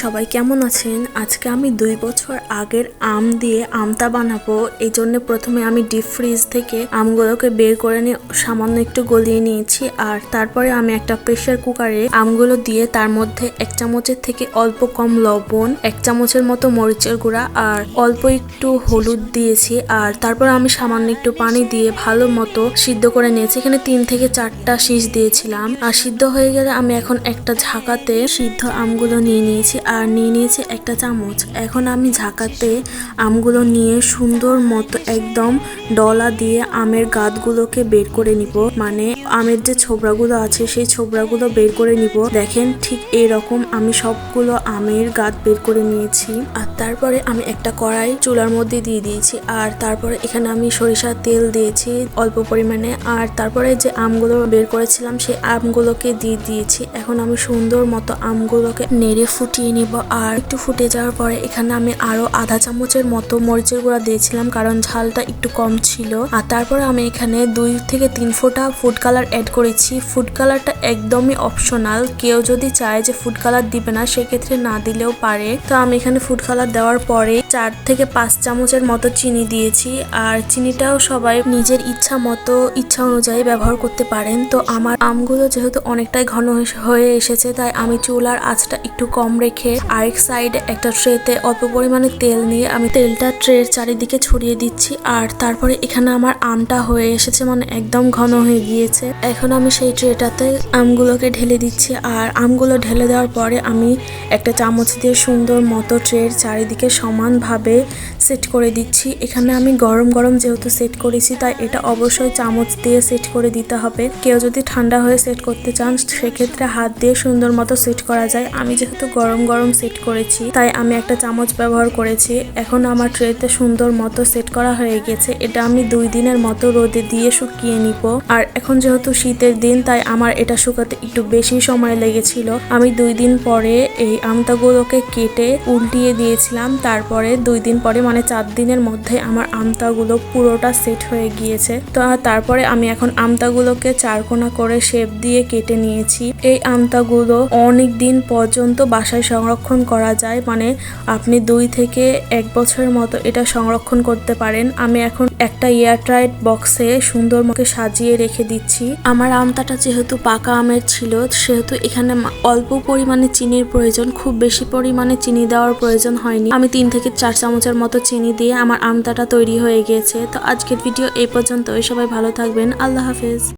সবাই কেমন আছেন? আজকে আমি 2 বছর আগের আম দিয়ে আমটা বানাবো। এই জন্য প্রথমে আমি ডিপ ফ্রিজ থেকে আমগুলোকে বের করে নিয়ে সামান্য একটু গলিয়ে নিয়েছি। আর তারপরে আমি একটা প্রেসার কুকারে আমগুলো দিয়ে তার মধ্যে 1 চামচের থেকে অল্প কম লবণ, 1 চামচের মতো মরিচের গুঁড়া আর অল্প একটু হলুদ দিয়েছি। আর তারপর আমি সামান্য একটু পানি দিয়ে ভালো মতো সিদ্ধ করে নিয়েছি। এখানে 3 থেকে 4টা শীষ দিয়েছিলাম। আর সিদ্ধ হয়ে গেলে আমি এখন একটা ঝাঁকাতে সিদ্ধ আমগুলো নিয়ে নিয়েছি আর নিয়ে নিয়েছি একটা চামচ। এখন আমি ঝাঁকাতে আমগুলো নিয়ে সুন্দর মতো একদম ডলা দিয়ে আমের গাঁটগুলোকে বের করে নিব, মানে আমের যে ছোবড়াগুলো আছে সেই ছোবড়াগুলো বের করে নিব। দেখেন ঠিক এরকম আমি সবগুলো আমের গাঁট বের করে নিয়েছি। আর তারপরে আমি একটা কড়াই চুলার মধ্যে দিয়ে দিয়েছি। আর তারপরে এখানে আমি সরিষার তেল দিয়েছি অল্প পরিমাণে। আর তারপরে যে আমগুলো বের করেছিলাম সেই আমগুলোকে দিয়ে দিয়েছি। এখন আমি সুন্দর মতো আমগুলোকে নেড়ে ফুটিয়ে নিব। আর একটু ফুটে যাওয়ার পরে এখানে আমি আরো আধা চামচের মতো মরিচের গুঁড়া দিয়েছিলাম, কারণ ঝালটা একটু কম ছিল। আর তারপরে আমি এখানে 2 থেকে 3 ফোঁটা ফুড কালার অ্যাড করেছি। ফুড কালারটা একদমই অপশনাল, কেউ যদি চায় যে ফুড কালার দিবে না সেক্ষেত্রে না দিলেও পারে। তো আমি এখানে ফুড কালার দেওয়ার পরে 4 থেকে 5 চামচের মতো চিনি দিয়েছি। আর চিনিটাও সবাই নিজের ইচ্ছা অনুযায়ী ব্যবহার করতে পারেন। তো আমার আমগুলো যেহেতু অনেকটাই ঘন হয়ে এসেছে তাই আমি চুলার আঁচটা একটু কম রেখে আরেক সাইডে একটা ট্রেতে অল্প পরিমাণে তেল নিয়ে আমি তেলটা ট্রের চারিদিকে ছড়িয়ে দিচ্ছি। আর তারপরে এখানে আমার আমটা হয়ে এসেছে, মানে একদম ঘন হয়ে গিয়েছে। এখন আমি সেই ট্রেটাতে আমগুলোকে ঢেলে দিচ্ছি। আর আমগুলো ঢেলে দেওয়ার পরে আমি একটা চামচ দিয়ে সুন্দর মতো ট্রের চারিদিকে সমানভাবে সেট করে দিচ্ছি। এখানে আমি গরম গরম যেহেতু সেট করেছি তাই এটা অবশ্যই চামচ দিয়ে সেট করে দিতে হবে। কেউ যদি ঠান্ডা হয়ে সেট করতে চান সেক্ষেত্রে হাত দিয়ে সুন্দর মতো সেট করা যায়। আমি যেহেতু গরম গরম সেট করেছি তাই আমি একটা চামচ ব্যবহার করেছি। এখন আমার ট্রেতে সুন্দর মতো সেট করা হয়ে গেছে। এটা আমি 2 দিনের মতো রোদে দিয়ে শুকিয়ে নিব। আর এখন যেহেতু শীতের দিন তাই আমার এটা শুকাতে একটু বেশি সময় লেগেছিল। আমি 2 দিন পরে এই আমটাগুলোকে কেটে উল্টিয়ে দিয়েছিলাম। তারপরে 2 দিন পরে মানে 4 দিনের মধ্যে আমার আমটাগুলো পুরোটা সেট হয়ে গিয়েছে। তো তারপরে আমি এখন আমটাগুলোকে 4 কোনা করে শেপ দিয়ে কেটে নিয়েছি। এই আমটাগুলো অনেক দিন পর্যন্ত বাসায় সংরক্ষণ করা যায়, মানে আপনি 2 থেকে 1 বছরের মতো এটা সংরক্ষণ করতে পারেন। আমি এখন একটা এয়ারটাইট বক্সে সুন্দর মতো সাজিয়ে রেখে দিচ্ছি। আমার আমটাটা যেহেতু পাকা আমের ছিল সেহেতু এখানে অল্প পরিমাণে চিনির প্রয়োজন, খুব বেশি পরিমাণে চিনি দেওয়ার প্রয়োজন হয়নি। আমি 3 থেকে 4 চামচের মতো চিনি দিয়ে আমার আমটাটা তৈরি হয়ে গিয়েছে। তো আজকের ভিডিও এই পর্যন্তই। সবাই ভালো থাকবেন। আল্লাহ হাফেজ।